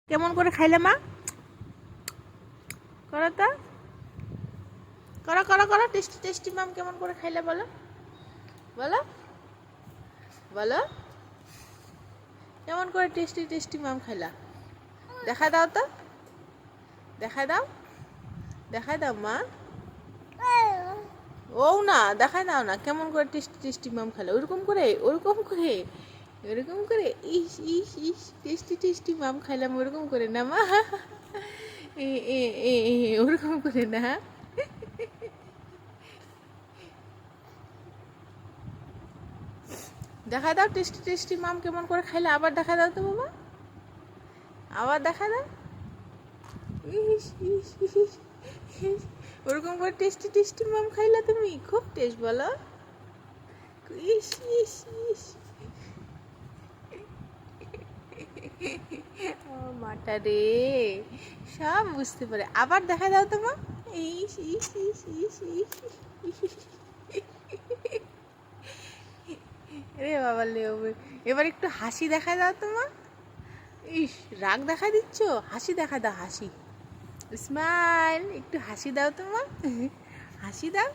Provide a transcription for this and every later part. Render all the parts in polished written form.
কেমন করে খাইলে মা? করো তো, করো করো করো। টেস্টি টেস্টি মাম কেমন করে খাইলে বলো, বলো বলো। কেমন করে টেস্টি টেস্টি মাম খাইলা? দেখা দাও তো, দেখা দাও, দেখা দাও মা। ও না, দেখা দাও না কেমন করে টেস্টি টেস্টি মাম খাইলা। ওরকম করে, ওরকম করে, ওরকম করে। ইস ইস ইস, টেস্টি টেস্টি মাম খাইলাম ওরকম করে না মা। এ এ এ এ, ওরকম করে না। দেখা দাও টেস্টি টেস্টি মাম কেমন করে খাইলে। আবার দেখা দাও তো বাবা, আবার দেখা দাও। ইস ইস ইস ইস, ওরকম করে টেস্টি টেস্টি মাম খাইলা তুমি? খুব টেস্ট বলো। ইস ইস ইস, ও মাটা রে, সব বুঝতে পারে। আবার দেখা দাও তো মা। ইস ইস ইস ইস ইস, রে বাবা লে। এবার একটু হাসি দেখা দাও তো মা। ইস, রাগ দেখা দিচ্ছ, হাসি দেখা দাও, হাসি, স্মাইল। একটু হাসি দাও তো মা, হাসি দাও,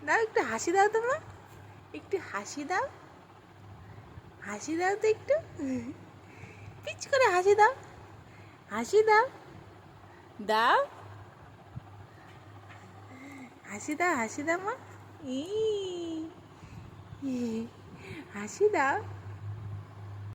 দাও একটু হাসি দাও তো মা, একটু হাসি দাও, হাসি দাও তো একটু, পিচ করে হাসি দাও, হাসি দাও, দাও হাসি দাও, হাসি দাও মা। ই হাসি দাও।